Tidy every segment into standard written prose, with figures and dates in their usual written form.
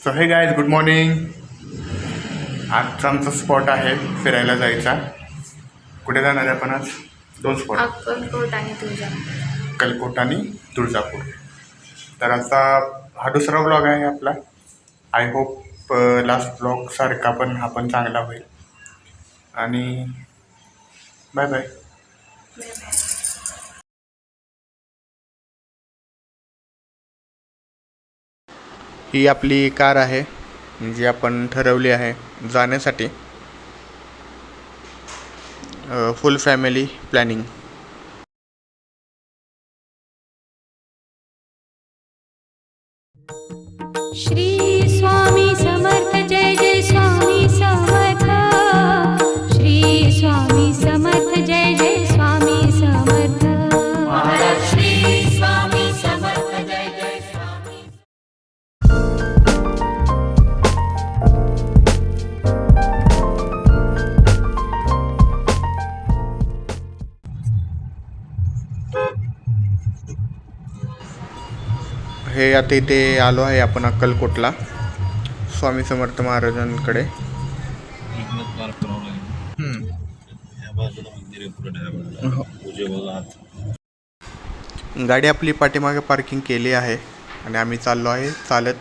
So हे guys good morning. आजचा आमचा स्पॉट आहे फिरायला जायचा. कुठे जाणार आहे आपण आज? दोन स्पॉट, अक्कलकोट आणि तुळजापूर. अक्कलकोट आणि तुळजापूर. तर आता हा दुसरा ब्लॉग आहे आपला. आय होप लास्ट ब्लॉग सारखा पण हा पण चांगला होईल. आणि बाय बाय. ही आपली कार आहे जी आपण ठरवली आहे जाण्यासाठी. Full family planning. Shri Swami Samarth जय जय स्वामी समर्थ. श्री स्वामी समर्थ जय जय स्वामी समर्थ. श्री स्वामी समर्थ जय जय स्वामी. हे आता इथे आलो आहे आपण अक्कलकोटला स्वामी समर्थ महाराजांकडे. गाडी आपली पाठीमागे पार्किंग केली आहे आणि आम्ही चाललो आहे चालत.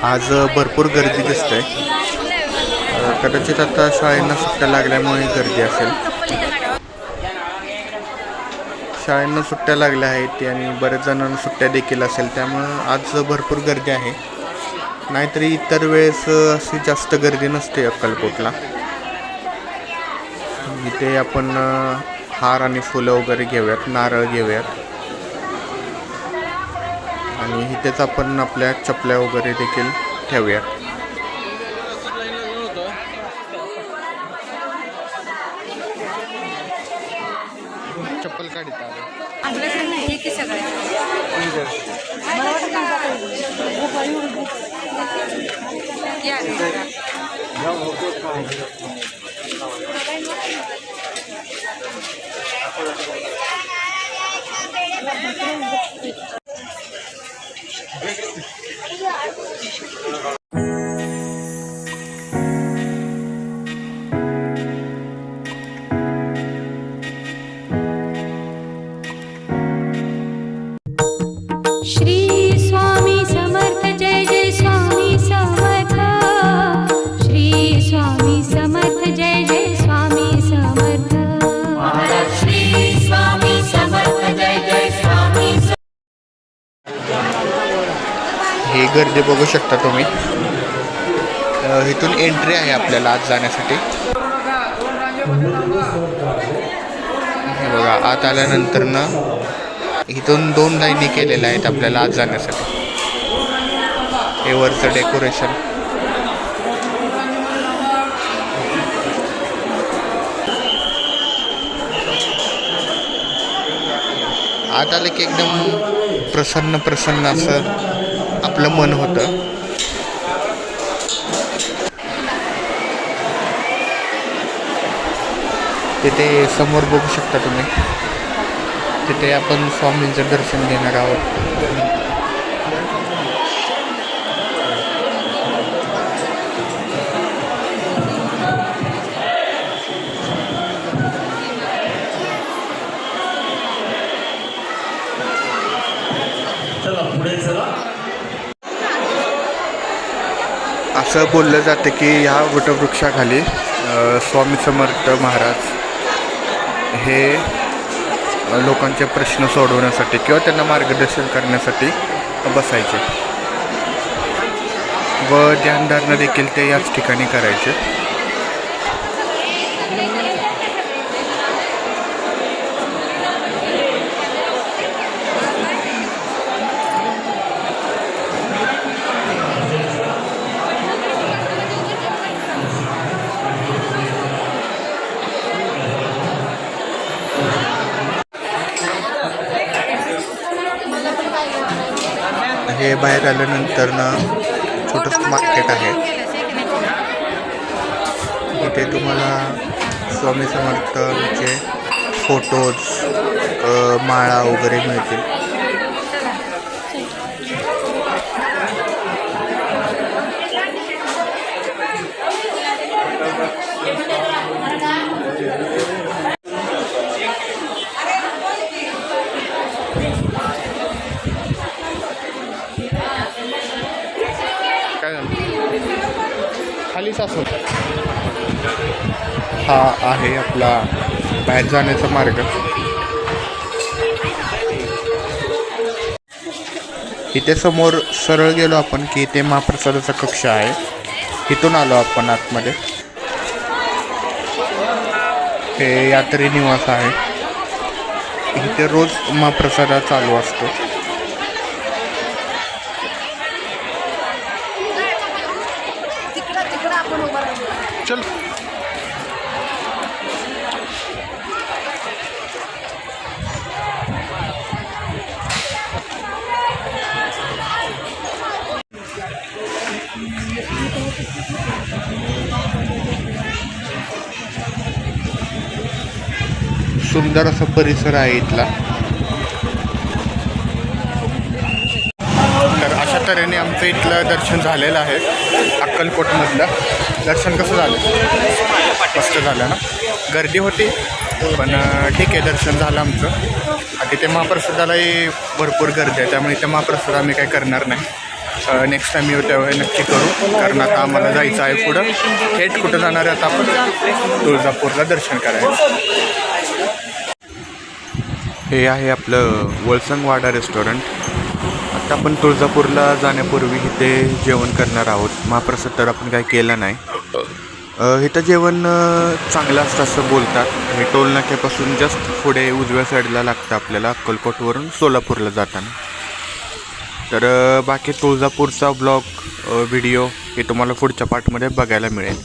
आज भरपूर गर्दी दिसते. कदाचित आता शाळेंना सुट्ट्या लागल्यामुळे गर्दी असेल. शाळेंना सुट्ट्या लागल्या आहेत आणि बऱ्याच जणांना सुट्ट्या देखील असेल, त्यामुळं आज भरपूर गर्दी आहे. नाहीतरी इतर वेळेस अशी जास्त गर्दी नसते अक्कलकोटला. इथे आपण हार आणि फुलं वगैरे घेऊयात, नारळ घेऊयात आणि इथेच आपण आपल्या चपल्या वगैरे देखील ठेवूयात. चप्पल काढता श्री स्वामी समर्थ जय जय स्वामी समर्थ. श्री स्वामी समर्थ जय जय स्वामी समर्थ. श्री स्वामी समर्थ जय जय स्वामी. ही गर्दी बघू शकता तुम्ही. इथून एंट्री आहे आपल्याला आत जाण्यासाठी. हे बघा, आत आल्यानंतर ना इथून 2 लाईनी केलेल्या आहेत आपल्याला आत जाण्यासाठी. हे वरचं डेकोरेशन. आत आलं की एकदम प्रसन्न प्रसन्न असं आपलं मन होतं. तिथे समोर बघू शकता तुम्ही, तिथे आपण स्वामींचं दर्शन घेणार आहोत. असं बोललं जातं की ह्या वटवृक्षाखाली स्वामी समर्थ महाराज हे लोकांचे प्रश्न सोडवण्यासाठी किंवा त्यांना मार्गदर्शन करण्यासाठी बसायचे व ध्यानधारणा देखील ते याच ठिकाणी करायचे. हे बाहेर आल्यानंतर ना छोटंसं मार्केट आहे. इथे तुम्हाला स्वामी समर्थांचे फोटोज, माळा वगैरे मिळतील. काय झालं? खालीच असं. हा आहे आपला बाहेर जाण्याचा मार्ग. इथे समोर सरळ गेलो आपण की इथे महाप्रसादाचा कक्ष आहे. इथून आलो आपण आतमध्ये. हे यात्री निवास आहे. इथे रोज महाप्रसाद चालू असतो. चल सुंदर असा परिसर आहे इथला. तर अशा तऱ्हेने आमचं इथलं दर्शन झालेलं आहे. अक्कलकोटमधलं दर्शन कसं झालं? मस्त झालं ना. गर्दी होती पण ठीक आहे, दर्शन झालं आमचं. तिथे महाप्रसादालाही भरपूर गर्दी आहे, त्यामुळे इथे महाप्रसाद आम्ही काही करणार नाही. नेक्स्ट टाईम येऊ त्यावेळी नक्की करू, कारण आता आम्हाला जायचं आहे पुढं. थेट कुठं जाणार आहे आता आपण? तुळजापूरला दर्शन करायचं. हे आहे आपलं वळसंगवाडा रेस्टॉरंट. आता आपण तुळजापूरला जाण्यापूर्वी इथे जेवण करणार आहोत. महाप्रसाद तर आपण काही केला नाही. इथं जेवण चांगलं असतं असं बोलतात. हे टोल नाक्यापासून जस्ट पुढे उजव्या साईडला लागतं आपल्याला, अक्कलकोटवरून सोलापूरला जाताना. तर बाकी तुळजापूरचा ब्लॉग व्हिडिओ हे तुम्हाला पुढच्या पार्टमध्ये बघायला मिळेल.